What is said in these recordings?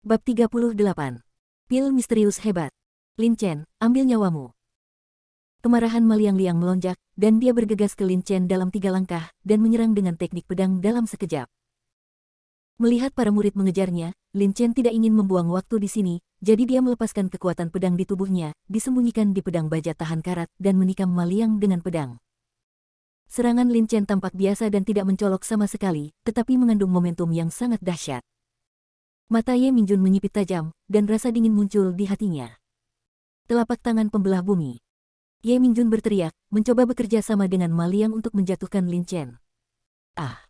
Bab 38. Pil misterius hebat. Lin Chen, ambil nyawamu. Kemarahan Maliang-Liang melonjak, dan dia bergegas ke Lin Chen dalam 3 langkah, dan menyerang dengan teknik pedang dalam sekejap. Melihat para murid mengejarnya, Lin Chen tidak ingin membuang waktu di sini, jadi dia melepaskan kekuatan pedang di tubuhnya, disembunyikan di pedang baja tahan karat, dan menikam Maliang dengan pedang. Serangan Lin Chen tampak biasa dan tidak mencolok sama sekali, tetapi mengandung momentum yang sangat dahsyat. Mata Ye Mingjun menyipit tajam, dan rasa dingin muncul di hatinya. Telapak tangan pembelah bumi. Ye Mingjun berteriak, mencoba bekerja sama dengan Maliang untuk menjatuhkan Lin Chen. Ah!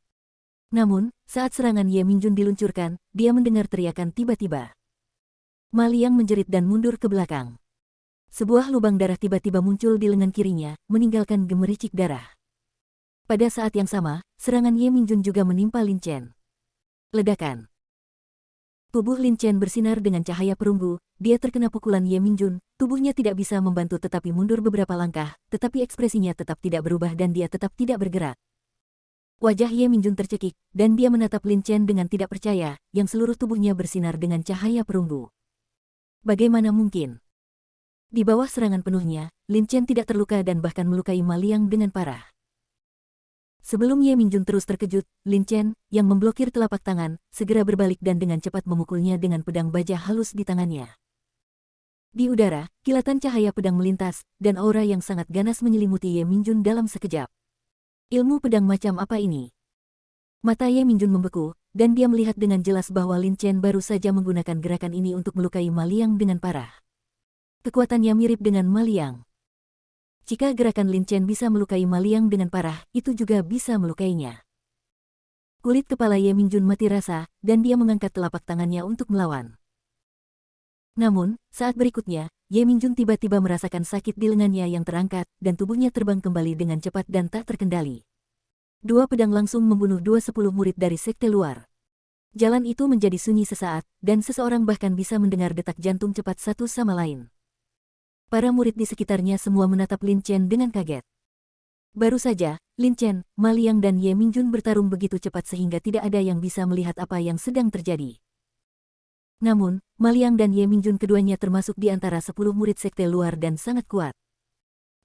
Namun, saat serangan Ye Mingjun diluncurkan, dia mendengar teriakan tiba-tiba. Maliang menjerit dan mundur ke belakang. Sebuah lubang darah tiba-tiba muncul di lengan kirinya, meninggalkan gemericik darah. Pada saat yang sama, serangan Ye Mingjun juga menimpa Lin Chen. Ledakan. Tubuh Lin Chen bersinar dengan cahaya perunggu, dia terkena pukulan Ye Mingjun, tubuhnya tidak bisa membantu tetapi mundur beberapa langkah, tetapi ekspresinya tetap tidak berubah dan dia tetap tidak bergerak. Wajah Ye Mingjun tercekik, dan dia menatap Lin Chen dengan tidak percaya, yang seluruh tubuhnya bersinar dengan cahaya perunggu. Bagaimana mungkin? Di bawah serangan penuhnya, Lin Chen tidak terluka dan bahkan melukai Maliang dengan parah. Sebelum Ye Mingjun terus terkejut, Lin Chen, yang memblokir telapak tangan, segera berbalik dan dengan cepat memukulnya dengan pedang baja halus di tangannya. Di udara, kilatan cahaya pedang melintas, dan aura yang sangat ganas menyelimuti Ye Mingjun dalam sekejap. Ilmu pedang macam apa ini? Mata Ye Mingjun membeku, dan dia melihat dengan jelas bahwa Lin Chen baru saja menggunakan gerakan ini untuk melukai Maliang dengan parah. Kekuatannya mirip dengan Maliang. Jika gerakan Lin Chen bisa melukai Maliang dengan parah, itu juga bisa melukainya. Kulit kepala Ye Mingjun mati rasa, dan dia mengangkat telapak tangannya untuk melawan. Namun, saat berikutnya, Ye Mingjun tiba-tiba merasakan sakit di lengannya yang terangkat, dan tubuhnya terbang kembali dengan cepat dan tak terkendali. Dua pedang langsung membunuh 20 murid dari sekte luar. Jalan itu menjadi sunyi sesaat, dan seseorang bahkan bisa mendengar detak jantung cepat satu sama lain. Para murid di sekitarnya semua menatap Lin Chen dengan kaget. Baru saja, Lin Chen, Maliang dan Ye Mingjun bertarung begitu cepat sehingga tidak ada yang bisa melihat apa yang sedang terjadi. Namun, Maliang dan Ye Mingjun keduanya termasuk di antara 10 murid sekte luar dan sangat kuat.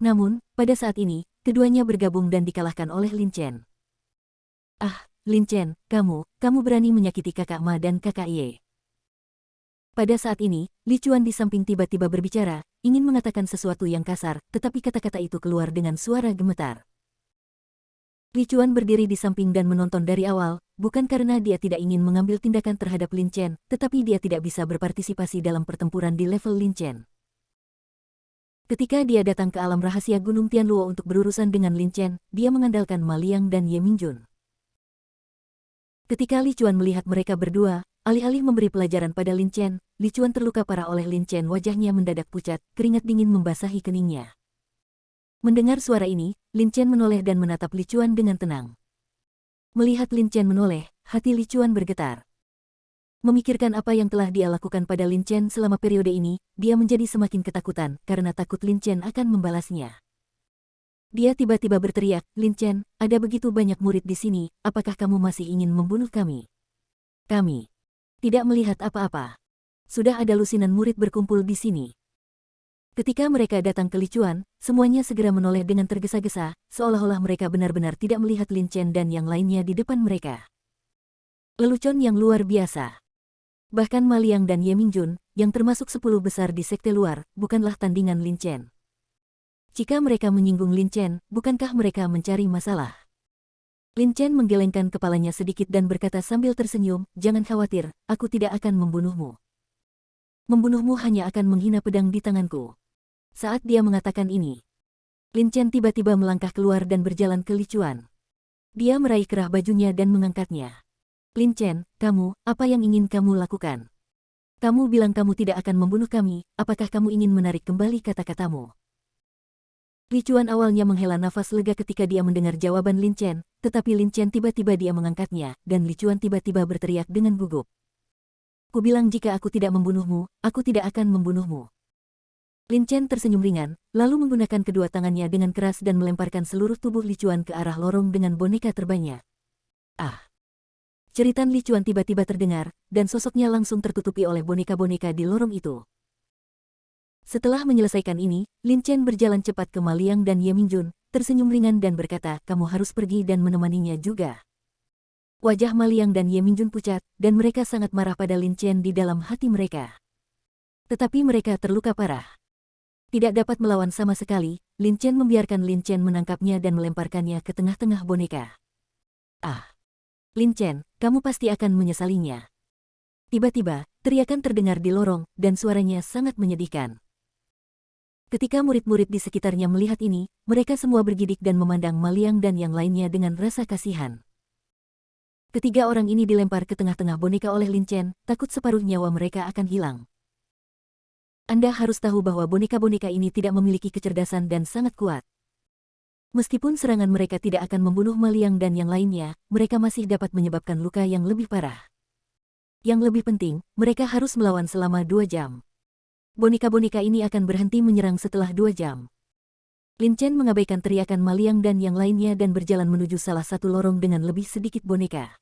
Namun, pada saat ini, keduanya bergabung dan dikalahkan oleh Lin Chen. Ah, Lin Chen, kamu berani menyakiti kakak Ma dan kakak Ye. Pada saat ini, Li Chuan di samping tiba-tiba berbicara, ingin mengatakan sesuatu yang kasar, tetapi kata-kata itu keluar dengan suara gemetar. Li Chuan berdiri di samping dan menonton dari awal, bukan karena dia tidak ingin mengambil tindakan terhadap Lin Chen, tetapi dia tidak bisa berpartisipasi dalam pertempuran di level Lin Chen. Ketika dia datang ke alam rahasia Gunung Tianluo untuk berurusan dengan Lin Chen, dia mengandalkan Maliang dan Ye Mingjun. Ketika Li Chuan melihat mereka berdua, alih-alih memberi pelajaran pada Lin Chen, Li Chuan terluka parah oleh Lin Chen. Wajahnya mendadak pucat, keringat dingin membasahi keningnya. Mendengar suara ini, Lin Chen menoleh dan menatap Li Chuan dengan tenang. Melihat Lin Chen menoleh, hati Li Chuan bergetar. Memikirkan apa yang telah dia lakukan pada Lin Chen selama periode ini, dia menjadi semakin ketakutan karena takut Lin Chen akan membalasnya. Dia tiba-tiba berteriak, Lin Chen, ada begitu banyak murid di sini, apakah kamu masih ingin membunuh kami? Kami tidak melihat apa-apa. Sudah ada lusinan murid berkumpul di sini. Ketika mereka datang ke Li Chuan, semuanya segera menoleh dengan tergesa-gesa, seolah-olah mereka benar-benar tidak melihat Lin Chen dan yang lainnya di depan mereka. Lelucon yang luar biasa. Bahkan Maliang dan Ye Mingjun, yang termasuk 10 besar di sekte luar, bukanlah tandingan Lin Chen. Jika mereka menyinggung Lin Chen, bukankah mereka mencari masalah? Lin Chen menggelengkan kepalanya sedikit dan berkata sambil tersenyum, jangan khawatir, aku tidak akan membunuhmu. Membunuhmu hanya akan menghina pedang di tanganku. Saat dia mengatakan ini, Lin Chen tiba-tiba melangkah keluar dan berjalan ke Li Chuan. Dia meraih kerah bajunya dan mengangkatnya. Lin Chen, apa yang ingin kamu lakukan? Kamu bilang kamu tidak akan membunuh kami, apakah kamu ingin menarik kembali kata-katamu? Li Chuan awalnya menghela nafas lega ketika dia mendengar jawaban Lin Chen, tetapi Lin Chen tiba-tiba dia mengangkatnya, dan Li Chuan tiba-tiba berteriak dengan gugup. Kubilang jika aku tidak membunuhmu, aku tidak akan membunuhmu. Lin Chen tersenyum ringan, lalu menggunakan kedua tangannya dengan keras dan melemparkan seluruh tubuh Li Chuan ke arah lorong dengan boneka terbangnya. Ah! Ceritan Li Chuan tiba-tiba terdengar, dan sosoknya langsung tertutupi oleh boneka-boneka di lorong itu. Setelah menyelesaikan ini, Lin Chen berjalan cepat ke Ma Liang dan Ye Mingjun, tersenyum ringan dan berkata, kamu harus pergi dan menemaninya juga. Wajah Ma Liang dan Ye Mingjun pucat, dan mereka sangat marah pada Lin Chen di dalam hati mereka. Tetapi mereka terluka parah. Tidak dapat melawan sama sekali, Lin Chen membiarkan Lin Chen menangkapnya dan melemparkannya ke tengah-tengah boneka. Ah! Lin Chen, kamu pasti akan menyesalinya. Tiba-tiba, teriakan terdengar di lorong, dan suaranya sangat menyedihkan. Ketika murid-murid di sekitarnya melihat ini, mereka semua bergidik dan memandang Ma Liang dan yang lainnya dengan rasa kasihan. Ketiga orang ini dilempar ke tengah-tengah boneka oleh Lin Chen, takut separuh nyawa mereka akan hilang. Anda harus tahu bahwa boneka-boneka ini tidak memiliki kecerdasan dan sangat kuat. Meskipun serangan mereka tidak akan membunuh Ma Liang dan yang lainnya, mereka masih dapat menyebabkan luka yang lebih parah. Yang lebih penting, mereka harus melawan selama 2 jam. Boneka-boneka ini akan berhenti menyerang setelah 2 jam. Lin Chen mengabaikan teriakan Ma Liang dan yang lainnya dan berjalan menuju salah satu lorong dengan lebih sedikit boneka.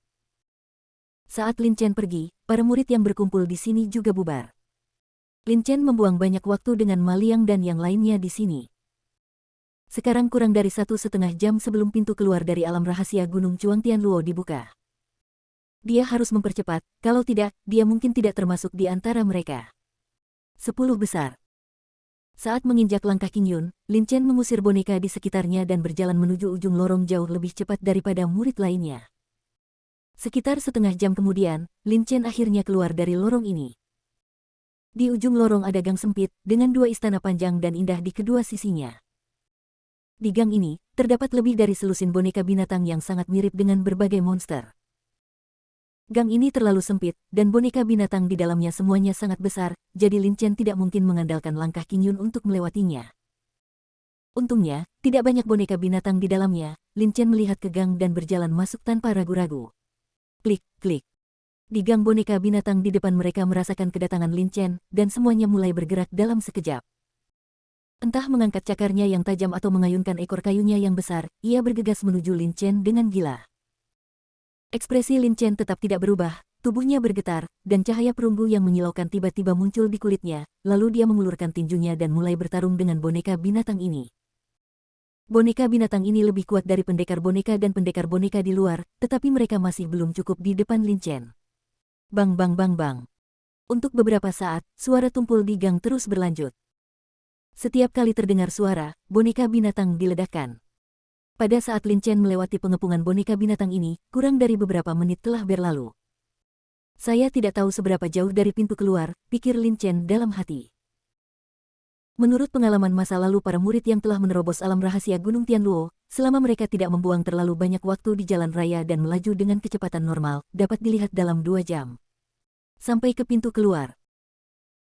Saat Lin Chen pergi, para murid yang berkumpul di sini juga bubar. Lin Chen membuang banyak waktu dengan Ma Liang dan yang lainnya di sini. Sekarang kurang dari 1,5 jam sebelum pintu keluar dari alam rahasia Gunung Chuang Tianluo dibuka. Dia harus mempercepat, kalau tidak, dia mungkin tidak termasuk di antara mereka. 10 besar. Saat menginjak langkah Qing Yun, Lin Chen mengusir boneka di sekitarnya dan berjalan menuju ujung lorong jauh lebih cepat daripada murid lainnya. Sekitar setengah jam kemudian, Lin Chen akhirnya keluar dari lorong ini. Di ujung lorong ada gang sempit, dengan 2 istana panjang dan indah di kedua sisinya. Di gang ini, terdapat lebih dari selusin boneka binatang yang sangat mirip dengan berbagai monster. Gang ini terlalu sempit, dan boneka binatang di dalamnya semuanya sangat besar, jadi Lin Chen tidak mungkin mengandalkan langkah Qing Yun untuk melewatinya. Untungnya, tidak banyak boneka binatang di dalamnya. Lin Chen melihat ke gang dan berjalan masuk tanpa ragu-ragu. Klik, klik. Di gang boneka binatang di depan mereka merasakan kedatangan Lin Chen, dan semuanya mulai bergerak dalam sekejap. Entah mengangkat cakarnya yang tajam atau mengayunkan ekor kayunya yang besar, ia bergegas menuju Lin Chen dengan gila. Ekspresi Lin Chen tetap tidak berubah, tubuhnya bergetar, dan cahaya perunggu yang menyilaukan tiba-tiba muncul di kulitnya, lalu dia mengulurkan tinjunya dan mulai bertarung dengan boneka binatang ini. Boneka binatang ini lebih kuat dari pendekar boneka dan pendekar boneka di luar, tetapi mereka masih belum cukup di depan Lin Chen. Bang bang bang bang. Untuk beberapa saat, suara tumpul di gang terus berlanjut. Setiap kali terdengar suara, boneka binatang diledakkan. Pada saat Lin Chen melewati pengepungan boneka binatang ini, kurang dari beberapa menit telah berlalu. Saya tidak tahu seberapa jauh dari pintu keluar, pikir Lin Chen dalam hati. Menurut pengalaman masa lalu para murid yang telah menerobos alam rahasia Gunung Tianluo, selama mereka tidak membuang terlalu banyak waktu di jalan raya dan melaju dengan kecepatan normal, dapat dilihat dalam 2 jam. Sampai ke pintu keluar.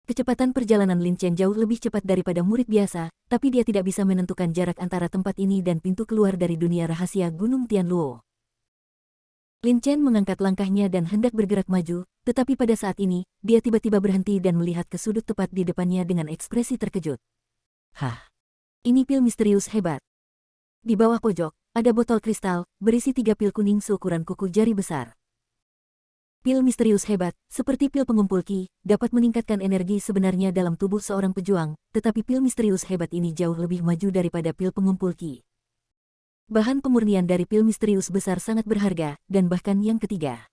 Kecepatan perjalanan Lin Chen jauh lebih cepat daripada murid biasa, tapi dia tidak bisa menentukan jarak antara tempat ini dan pintu keluar dari dunia rahasia Gunung Tianluo. Lin Chen mengangkat langkahnya dan hendak bergerak maju, tetapi pada saat ini, dia tiba-tiba berhenti dan melihat ke sudut tepat di depannya dengan ekspresi terkejut. Hah! Ini pil misterius hebat. Di bawah pojok, ada botol kristal, berisi 3 pil kuning seukuran kuku jari besar. Pil misterius hebat, seperti pil pengumpul Qi, dapat meningkatkan energi sebenarnya dalam tubuh seorang pejuang, tetapi pil misterius hebat ini jauh lebih maju daripada pil pengumpul Qi. Bahan pemurnian dari pil misterius besar sangat berharga, dan bahkan yang ketiga.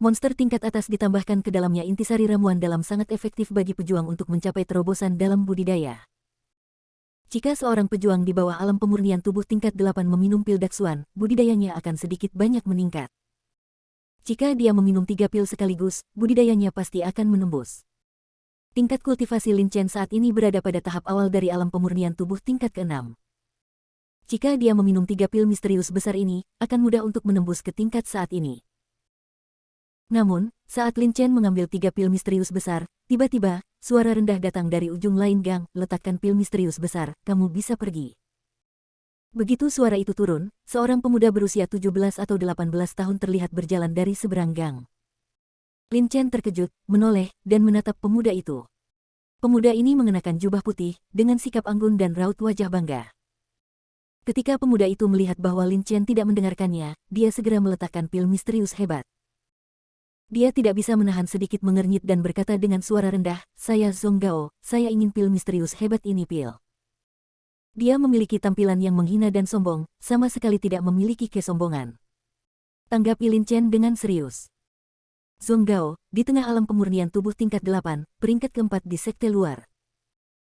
Monster tingkat atas ditambahkan ke dalamnya intisari ramuan dalam sangat efektif bagi pejuang untuk mencapai terobosan dalam budidaya. Jika seorang pejuang di bawah alam pemurnian tubuh tingkat 8 meminum pil daksuan, budidayanya akan sedikit banyak meningkat. Jika dia meminum 3 pil sekaligus, budidayanya pasti akan menembus. Tingkat kultivasi Lin Chen saat ini berada pada tahap awal dari alam pemurnian tubuh tingkat ke-6. Jika dia meminum 3 pil misterius besar ini, akan mudah untuk menembus ke tingkat saat ini. Namun, saat Lin Chen mengambil 3 pil misterius besar, tiba-tiba, suara rendah datang dari ujung lain gang, letakkan pil misterius besar, kamu bisa pergi. Begitu suara itu turun, seorang pemuda berusia 17 atau 18 tahun terlihat berjalan dari seberang gang. Lin Chen terkejut, menoleh, dan menatap pemuda itu. Pemuda ini mengenakan jubah putih, dengan sikap anggun dan raut wajah bangga. Ketika pemuda itu melihat bahwa Lin Chen tidak mendengarkannya, dia segera meletakkan pil misterius hebat. Dia tidak bisa menahan sedikit mengernyit dan berkata dengan suara rendah, "Saya Zhong Gao, saya ingin pil misterius hebat ini pil." Dia memiliki tampilan yang menghina dan sombong, sama sekali tidak memiliki kesombongan. Tanggapi Lin Chen dengan serius. Zhong Gao, di tengah alam pemurnian tubuh tingkat 8, peringkat keempat di sekte luar.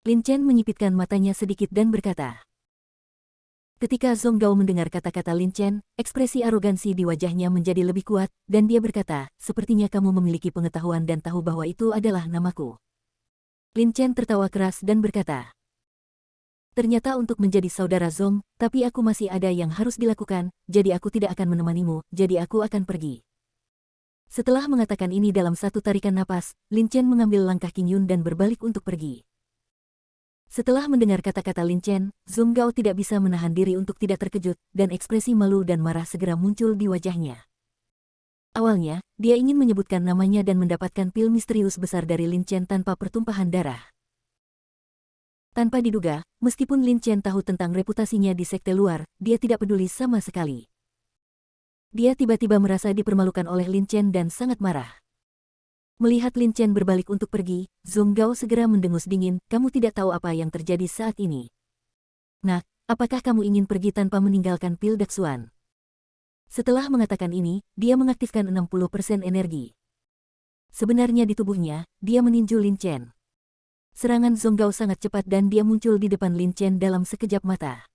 Lin Chen menyipitkan matanya sedikit dan berkata. Ketika Zhong Gao mendengar kata-kata Lin Chen, ekspresi arogansi di wajahnya menjadi lebih kuat, dan dia berkata, "Sepertinya kamu memiliki pengetahuan dan tahu bahwa itu adalah namaku." Lin Chen tertawa keras dan berkata, "Ternyata untuk menjadi saudara Zhong, tapi aku masih ada yang harus dilakukan, jadi aku tidak akan menemanimu, jadi aku akan pergi." Setelah mengatakan ini dalam satu tarikan napas, Lin Chen mengambil langkah Qing Yun dan berbalik untuk pergi. Setelah mendengar kata-kata Lin Chen, Zhong Gao tidak bisa menahan diri untuk tidak terkejut, dan ekspresi malu dan marah segera muncul di wajahnya. Awalnya, dia ingin menyebutkan namanya dan mendapatkan pil misterius besar dari Lin Chen tanpa pertumpahan darah. Tanpa diduga, meskipun Lin Chen tahu tentang reputasinya di sekte luar, dia tidak peduli sama sekali. Dia tiba-tiba merasa dipermalukan oleh Lin Chen dan sangat marah. Melihat Lin Chen berbalik untuk pergi, Zhong Gao segera mendengus dingin, "Kamu tidak tahu apa yang terjadi saat ini. Nah, apakah kamu ingin pergi tanpa meninggalkan pil Daksuan?" Setelah mengatakan ini, dia mengaktifkan 60% energi. Sebenarnya di tubuhnya, dia meninju Lin Chen. Serangan Zhong Gao sangat cepat dan dia muncul di depan Lin Chen dalam sekejap mata.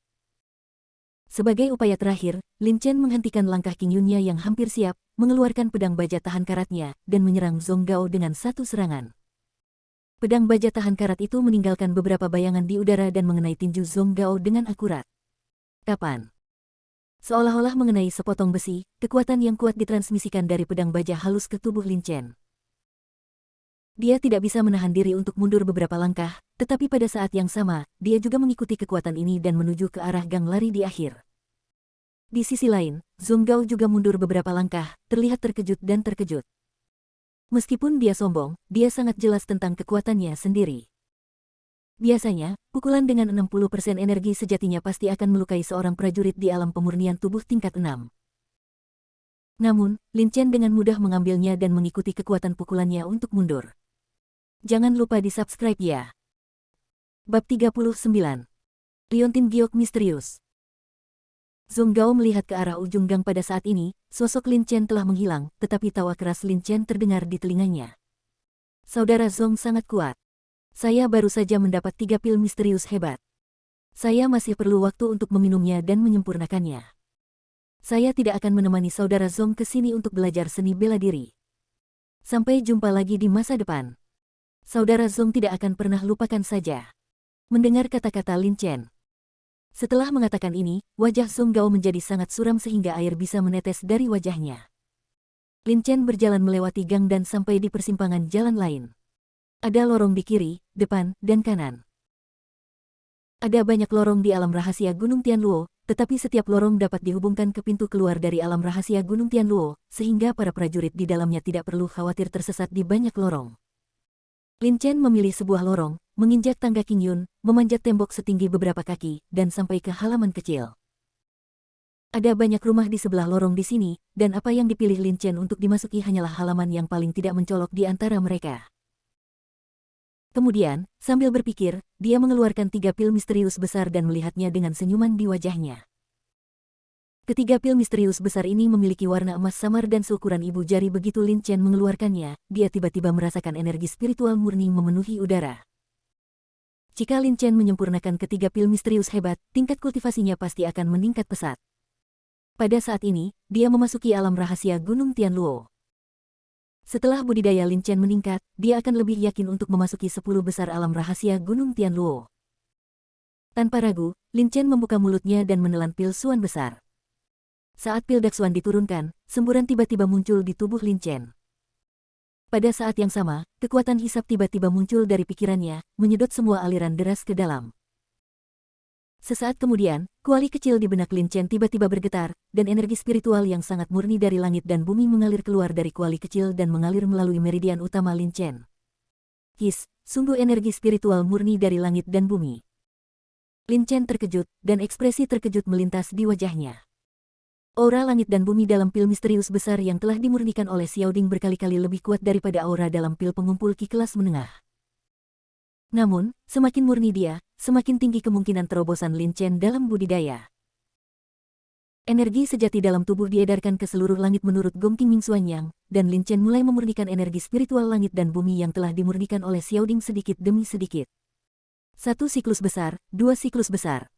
Sebagai upaya terakhir, Lin Chen menghentikan langkah Qing Yunnya yang hampir siap, mengeluarkan pedang baja tahan karatnya, dan menyerang Zhong Gao dengan satu serangan. Pedang baja tahan karat itu meninggalkan beberapa bayangan di udara dan mengenai tinju Zhong Gao dengan akurat. Kapan? Seolah-olah mengenai sepotong besi, kekuatan yang kuat ditransmisikan dari pedang baja halus ke tubuh Lin Chen. Dia tidak bisa menahan diri untuk mundur beberapa langkah, tetapi pada saat yang sama, dia juga mengikuti kekuatan ini dan menuju ke arah gang lari di akhir. Di sisi lain, Zhong Gao juga mundur beberapa langkah, terlihat terkejut dan terkejut. Meskipun dia sombong, dia sangat jelas tentang kekuatannya sendiri. Biasanya, pukulan dengan 60% energi sejatinya pasti akan melukai seorang prajurit di alam pemurnian tubuh tingkat 6. Namun, Lin Chen dengan mudah mengambilnya dan mengikuti kekuatan pukulannya untuk mundur. Jangan lupa di-subscribe ya. Bab 39. Liontin Giok Misterius. Zhong Gao melihat ke arah ujung gang pada saat ini, sosok Lin Chen telah menghilang, tetapi tawa keras Lin Chen terdengar di telinganya. "Saudara Zhong sangat kuat. Saya baru saja mendapat 3 pil misterius hebat. Saya masih perlu waktu untuk meminumnya dan menyempurnakannya. Saya tidak akan menemani saudara Zhong ke sini untuk belajar seni bela diri. Sampai jumpa lagi di masa depan. Saudara Zhong tidak akan pernah lupakan saja." Mendengar kata-kata Lin Chen. Setelah mengatakan ini, wajah Zhong Gao menjadi sangat suram sehingga air bisa menetes dari wajahnya. Lin Chen berjalan melewati gang dan sampai di persimpangan jalan lain. Ada lorong di kiri, depan, dan kanan. Ada banyak lorong di alam rahasia Gunung Tianluo, tetapi setiap lorong dapat dihubungkan ke pintu keluar dari alam rahasia Gunung Tianluo, sehingga para prajurit di dalamnya tidak perlu khawatir tersesat di banyak lorong. Lin Chen memilih sebuah lorong, menginjak tangga Qing Yun, memanjat tembok setinggi beberapa kaki, dan sampai ke halaman kecil. Ada banyak rumah di sebelah lorong di sini, dan apa yang dipilih Lin Chen untuk dimasuki hanyalah halaman yang paling tidak mencolok di antara mereka. Kemudian, sambil berpikir, dia mengeluarkan 3 pil misterius besar dan melihatnya dengan senyuman di wajahnya. Ketiga pil misterius besar ini memiliki warna emas samar dan seukuran ibu jari. Begitu Lin Chen mengeluarkannya, dia tiba-tiba merasakan energi spiritual murni memenuhi udara. Jika Lin Chen menyempurnakan ketiga pil misterius hebat, tingkat kultivasinya pasti akan meningkat pesat. Pada saat ini, dia memasuki alam rahasia Gunung Tianluo. Setelah budidaya Lin Chen meningkat, dia akan lebih yakin untuk memasuki 10 besar alam rahasia Gunung Tianluo. Tanpa ragu, Lin Chen membuka mulutnya dan menelan pil suan besar. Saat pil Daksuan diturunkan, semburan tiba-tiba muncul di tubuh Lin Chen. Pada saat yang sama, kekuatan hisap tiba-tiba muncul dari pikirannya, menyedot semua aliran deras ke dalam. Sesaat kemudian, kuali kecil di benak Lin Chen tiba-tiba bergetar, dan energi spiritual yang sangat murni dari langit dan bumi mengalir keluar dari kuali kecil dan mengalir melalui meridian utama Lin Chen. His, sungguh energi spiritual murni dari langit dan bumi. Lin Chen terkejut, dan ekspresi terkejut melintas di wajahnya. Aura langit dan bumi dalam pil misterius besar yang telah dimurnikan oleh Xiaoding berkali-kali lebih kuat daripada aura dalam pil pengumpul Qi kelas menengah. Namun, semakin murni dia, semakin tinggi kemungkinan terobosan Lin Chen dalam budidaya. Energi sejati dalam tubuh diedarkan ke seluruh langit menurut Gong Qingming Xuanyang, dan Lin Chen mulai memurnikan energi spiritual langit dan bumi yang telah dimurnikan oleh Xiaoding sedikit demi sedikit. Satu siklus besar, dua siklus besar.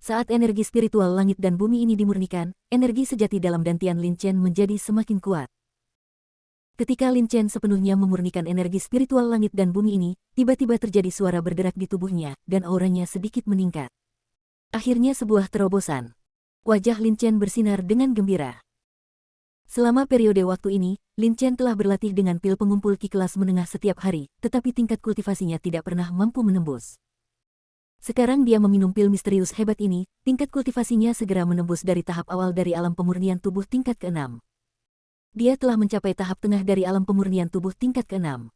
Saat energi spiritual langit dan bumi ini dimurnikan, energi sejati dalam dantian Lin Chen menjadi semakin kuat. Ketika Lin Chen sepenuhnya memurnikan energi spiritual langit dan bumi ini, tiba-tiba terjadi suara berderak di tubuhnya, dan auranya sedikit meningkat. Akhirnya sebuah terobosan. Wajah Lin Chen bersinar dengan gembira. Selama periode waktu ini, Lin Chen telah berlatih dengan pil pengumpul Qi kelas menengah setiap hari, tetapi tingkat kultivasinya tidak pernah mampu menembus. Sekarang dia meminum pil misterius hebat ini, tingkat kultivasinya segera menembus dari tahap awal dari alam pemurnian tubuh tingkat ke-6. Dia telah mencapai tahap tengah dari alam pemurnian tubuh tingkat ke-6.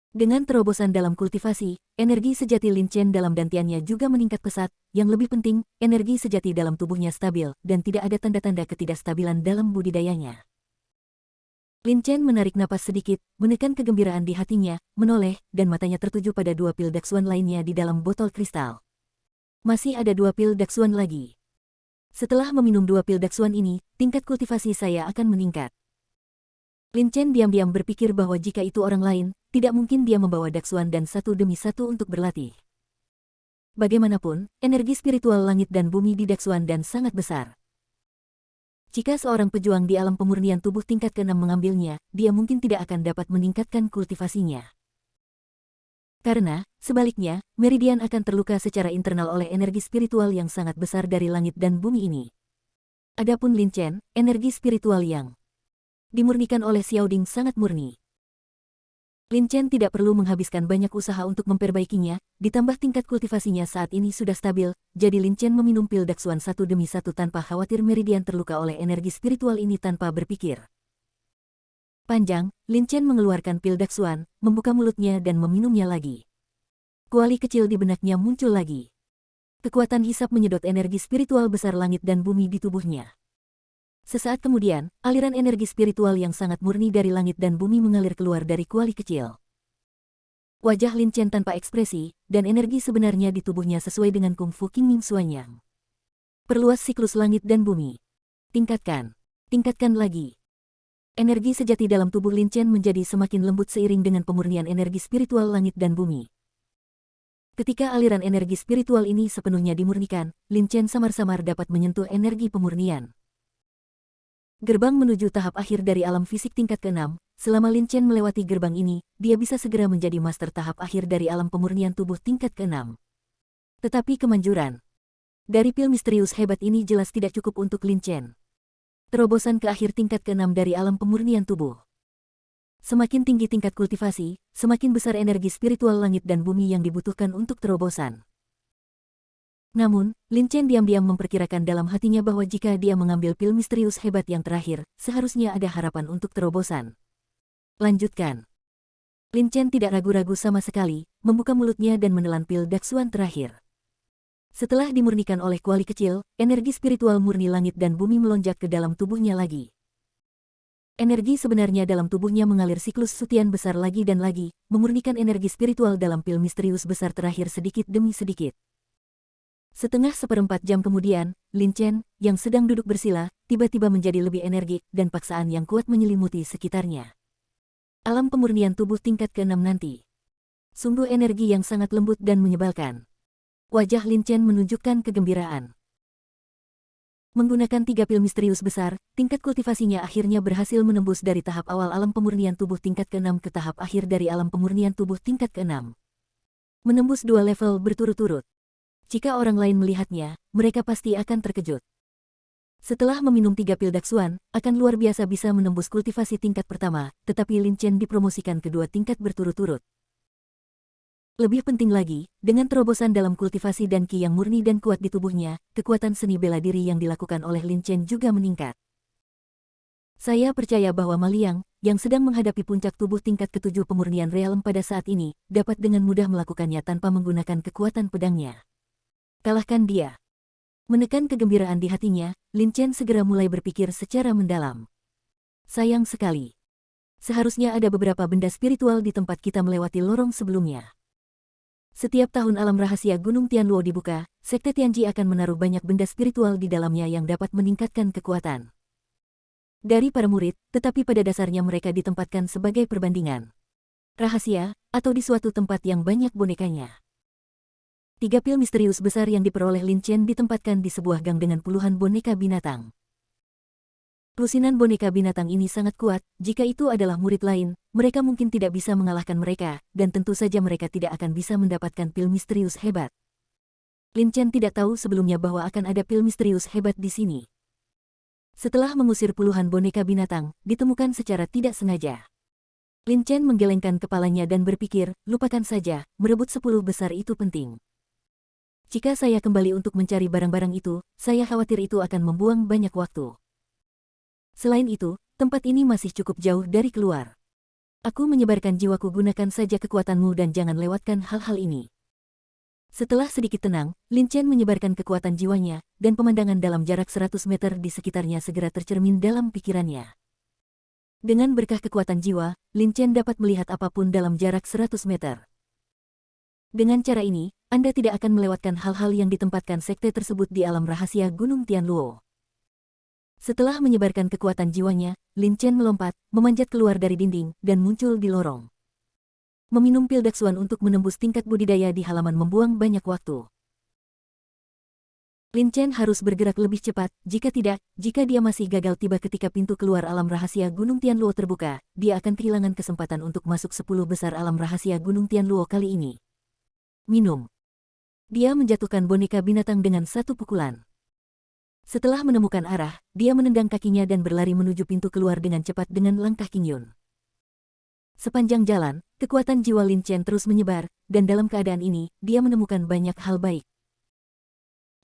Dengan terobosan dalam kultivasi, energi sejati Lin Chen dalam dantiannya juga meningkat pesat. Yang lebih penting, energi sejati dalam tubuhnya stabil, dan tidak ada tanda-tanda ketidakstabilan dalam budidayanya. Lin Chen menarik napas sedikit, menekan kegembiraan di hatinya, menoleh, dan matanya tertuju pada dua pil daksuan lainnya di dalam botol kristal. Masih ada dua pil daksuan lagi. Setelah meminum dua pil daksuan ini, tingkat kultivasi saya akan meningkat. Lin Chen diam-diam berpikir bahwa jika itu orang lain, tidak mungkin dia membawa daksuan dan satu demi satu untuk berlatih. Bagaimanapun, energi spiritual langit dan bumi di daksuan dan sangat besar. Jika seorang pejuang di alam pemurnian tubuh tingkat ke-6 mengambilnya, dia mungkin tidak akan dapat meningkatkan kultivasinya. Karena, sebaliknya, meridian akan terluka secara internal oleh energi spiritual yang sangat besar dari langit dan bumi ini. Adapun Lin Chen, energi spiritual yang dimurnikan oleh Xiaoding sangat murni. Lin Chen tidak perlu menghabiskan banyak usaha untuk memperbaikinya, ditambah tingkat kultivasinya saat ini sudah stabil, jadi Lin Chen meminum pil daksuan satu demi satu tanpa khawatir meridian terluka oleh energi spiritual ini tanpa berpikir panjang. Lin Chen mengeluarkan pil daksuan, membuka mulutnya dan meminumnya lagi. Kuali kecil di benaknya muncul lagi. Kekuatan hisap menyedot energi spiritual besar langit dan bumi di tubuhnya. Sesaat kemudian, aliran energi spiritual yang sangat murni dari langit dan bumi mengalir keluar dari kuali kecil. Wajah Lin Chen tanpa ekspresi, dan energi sebenarnya di tubuhnya sesuai dengan kungfu Qingming Xuanyang. Perluas siklus langit dan bumi. Tingkatkan. Tingkatkan lagi. Energi sejati dalam tubuh Lin Chen menjadi semakin lembut seiring dengan pemurnian energi spiritual langit dan bumi. Ketika aliran energi spiritual ini sepenuhnya dimurnikan, Lin Chen samar-samar dapat menyentuh energi pemurnian. Gerbang menuju tahap akhir dari alam fisik tingkat ke-6, selama Lin Chen melewati gerbang ini, dia bisa segera menjadi master tahap akhir dari alam pemurnian tubuh tingkat ke-6. Tetapi kemanjuran dari pil misterius hebat ini jelas tidak cukup untuk Lin Chen. Terobosan ke akhir tingkat ke-6 dari alam pemurnian tubuh. Semakin tinggi tingkat kultivasi, semakin besar energi spiritual langit dan bumi yang dibutuhkan untuk terobosan. Namun, Lin Chen diam-diam memperkirakan dalam hatinya bahwa jika dia mengambil pil misterius hebat yang terakhir, seharusnya ada harapan untuk terobosan. Lanjutkan. Lin Chen tidak ragu-ragu sama sekali, membuka mulutnya dan menelan pil daksuan terakhir. Setelah dimurnikan oleh kuali kecil, energi spiritual murni langit dan bumi melonjak ke dalam tubuhnya lagi. Energi sebenarnya dalam tubuhnya mengalir siklus sutian besar lagi dan lagi, memurnikan energi spiritual dalam pil misterius besar terakhir sedikit demi sedikit. Setengah seperempat jam kemudian, Lin Chen, yang sedang duduk bersila, tiba-tiba menjadi lebih energik dan paksaan yang kuat menyelimuti sekitarnya. Alam pemurnian tubuh tingkat ke-6 nanti. Sungguh energi yang sangat lembut dan menyebalkan. Wajah Lin Chen menunjukkan kegembiraan. Menggunakan 3 pil misterius besar, tingkat kultivasinya akhirnya berhasil menembus dari tahap awal alam pemurnian tubuh tingkat ke-6 ke tahap akhir dari alam pemurnian tubuh tingkat ke-6. Menembus 2 level berturut-turut. Jika orang lain melihatnya, mereka pasti akan terkejut. Setelah meminum 3 pil daksuan, akan luar biasa bisa menembus kultivasi tingkat pertama, tetapi Lin Chen dipromosikan kedua tingkat berturut-turut. Lebih penting lagi, dengan terobosan dalam kultivasi dan Qi yang murni dan kuat di tubuhnya, kekuatan seni bela diri yang dilakukan oleh Lin Chen juga meningkat. Saya percaya bahwa Ma Liang, yang sedang menghadapi puncak tubuh tingkat ke-7 pemurnian realm pada saat ini, dapat dengan mudah melakukannya tanpa menggunakan kekuatan pedangnya. Kalahkan dia. Menekan kegembiraan di hatinya, Lin Chen segera mulai berpikir secara mendalam. Sayang sekali. Seharusnya ada beberapa benda spiritual di tempat kita melewati lorong sebelumnya. Setiap tahun alam rahasia Gunung Tianluo dibuka, Sekte Tianji akan menaruh banyak benda spiritual di dalamnya yang dapat meningkatkan kekuatan dari para murid, tetapi pada dasarnya mereka ditempatkan sebagai perbandingan rahasia, atau di suatu tempat yang banyak bonekanya. 3 pil misterius besar yang diperoleh Lin Chen ditempatkan di sebuah gang dengan puluhan boneka binatang. Lusinan boneka binatang ini sangat kuat, jika itu adalah murid lain, mereka mungkin tidak bisa mengalahkan mereka, dan tentu saja mereka tidak akan bisa mendapatkan pil misterius hebat. Lin Chen tidak tahu sebelumnya bahwa akan ada pil misterius hebat di sini. Setelah mengusir puluhan boneka binatang, ditemukan secara tidak sengaja. Lin Chen menggelengkan kepalanya dan berpikir, lupakan saja, merebut 10 besar itu penting. Jika saya kembali untuk mencari barang-barang itu, saya khawatir itu akan membuang banyak waktu. Selain itu, tempat ini masih cukup jauh dari keluar. Aku menyebarkan jiwaku, gunakan saja kekuatanmu dan jangan lewatkan hal-hal ini. Setelah sedikit tenang, Lin Chen menyebarkan kekuatan jiwanya, dan pemandangan dalam jarak 100 meter di sekitarnya segera tercermin dalam pikirannya. Dengan berkah kekuatan jiwa, Lin Chen dapat melihat apapun dalam jarak 100 meter. Dengan cara ini, Anda tidak akan melewatkan hal-hal yang ditempatkan sekte tersebut di alam rahasia Gunung Tianluo. Setelah menyebarkan kekuatan jiwanya, Lin Chen melompat, memanjat keluar dari dinding, dan muncul di lorong. Meminum pil daksuan untuk menembus tingkat budidaya di halaman membuang banyak waktu. Lin Chen harus bergerak lebih cepat, jika dia masih gagal tiba ketika pintu keluar alam rahasia Gunung Tianluo terbuka, dia akan kehilangan kesempatan untuk masuk 10 besar alam rahasia Gunung Tianluo kali ini. Minum. Dia menjatuhkan boneka binatang dengan satu pukulan. Setelah menemukan arah, dia menendang kakinya dan berlari menuju pintu keluar dengan cepat dengan langkah Qingyun. Sepanjang jalan, kekuatan jiwa Lin Chen terus menyebar, dan dalam keadaan ini, dia menemukan banyak hal baik.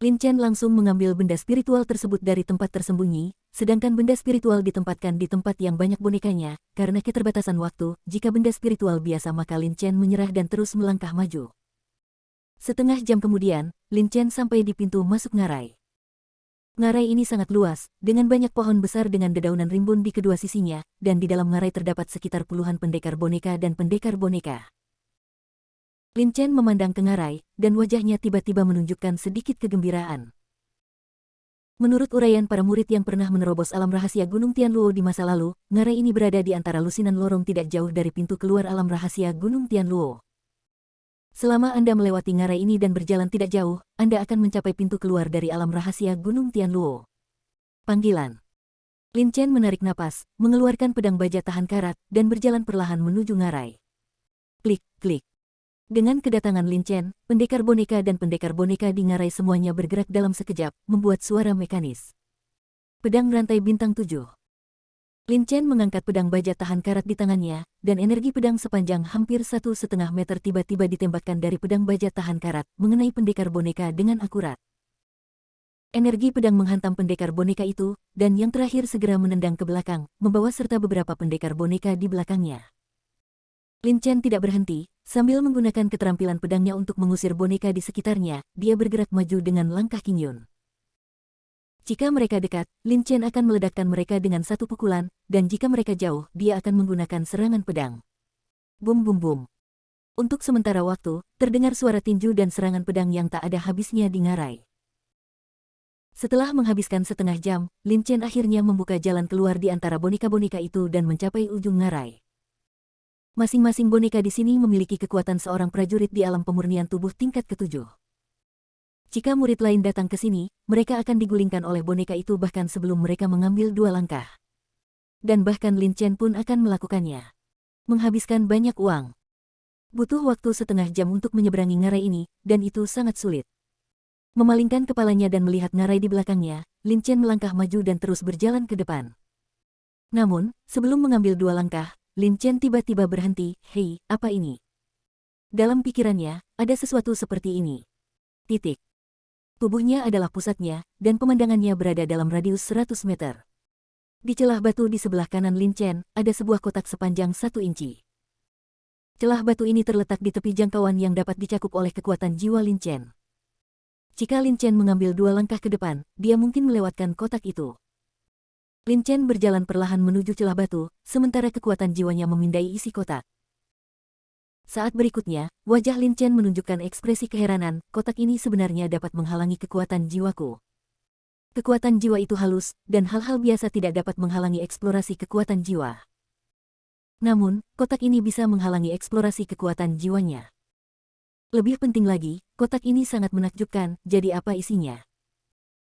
Lin Chen langsung mengambil benda spiritual tersebut dari tempat tersembunyi, sedangkan benda spiritual ditempatkan di tempat yang banyak bonekanya. Karena keterbatasan waktu, jika benda spiritual biasa maka Lin Chen menyerah dan terus melangkah maju. Setengah jam kemudian, Lin Chen sampai di pintu masuk ngarai. Ngarai ini sangat luas, dengan banyak pohon besar dengan dedaunan rimbun di kedua sisinya, dan di dalam ngarai terdapat sekitar puluhan pendekar boneka dan pendekar boneka. Lin Chen memandang ke ngarai, dan wajahnya tiba-tiba menunjukkan sedikit kegembiraan. Menurut uraian para murid yang pernah menerobos alam rahasia Gunung Tianluo di masa lalu, ngarai ini berada di antara lusinan lorong tidak jauh dari pintu keluar alam rahasia Gunung Tianluo. Selama Anda melewati ngarai ini dan berjalan tidak jauh, Anda akan mencapai pintu keluar dari alam rahasia Gunung Tianluo. Panggilan. Lin Chen menarik napas, mengeluarkan pedang baja tahan karat, dan berjalan perlahan menuju ngarai. Klik, klik. Dengan kedatangan Lin Chen, pendekar boneka dan pendekar boneka di ngarai semuanya bergerak dalam sekejap, membuat suara mekanis. Pedang rantai bintang 7. Lin Chen mengangkat pedang baja tahan karat di tangannya, dan energi pedang sepanjang hampir 1,5 meter tiba-tiba ditembakkan dari pedang baja tahan karat, mengenai pendekar boneka dengan akurat. Energi pedang menghantam pendekar boneka itu, dan yang terakhir segera menendang ke belakang, membawa serta beberapa pendekar boneka di belakangnya. Lin Chen tidak berhenti, sambil menggunakan keterampilan pedangnya untuk mengusir boneka di sekitarnya, dia bergerak maju dengan langkah Qingyun. Jika mereka dekat, Lin Chen akan meledakkan mereka dengan satu pukulan, dan jika mereka jauh, dia akan menggunakan serangan pedang. Bum bum bum. Untuk sementara waktu, terdengar suara tinju dan serangan pedang yang tak ada habisnya di ngarai. Setelah menghabiskan setengah jam, Lin Chen akhirnya membuka jalan keluar di antara boneka-boneka itu dan mencapai ujung ngarai. Masing-masing boneka di sini memiliki kekuatan seorang prajurit di alam pemurnian tubuh tingkat ke-7. Jika murid lain datang ke sini, mereka akan digulingkan oleh boneka itu bahkan sebelum mereka mengambil 2 langkah. Dan bahkan Lin Chen pun akan melakukannya. Menghabiskan banyak uang. Butuh waktu setengah jam untuk menyeberangi ngarai ini, dan itu sangat sulit. Memalingkan kepalanya dan melihat ngarai di belakangnya, Lin Chen melangkah maju dan terus berjalan ke depan. Namun, sebelum mengambil 2 langkah, Lin Chen tiba-tiba berhenti. Hei, apa ini? Dalam pikirannya, ada sesuatu seperti ini. Titik. Tubuhnya adalah pusatnya, dan pemandangannya berada dalam radius 100 meter. Di celah batu di sebelah kanan Lin Chen, ada sebuah kotak sepanjang 1 inci. Celah batu ini terletak di tepi jangkauan yang dapat dicakup oleh kekuatan jiwa Lin Chen. Jika Lin Chen mengambil 2 langkah ke depan, dia mungkin melewatkan kotak itu. Lin Chen berjalan perlahan menuju celah batu, sementara kekuatan jiwanya memindai isi kotak. Saat berikutnya, wajah Lin Chen menunjukkan ekspresi keheranan, kotak ini sebenarnya dapat menghalangi kekuatan jiwaku. Kekuatan jiwa itu halus, dan hal-hal biasa tidak dapat menghalangi eksplorasi kekuatan jiwa. Namun, kotak ini bisa menghalangi eksplorasi kekuatan jiwanya. Lebih penting lagi, kotak ini sangat menakjubkan, jadi apa isinya?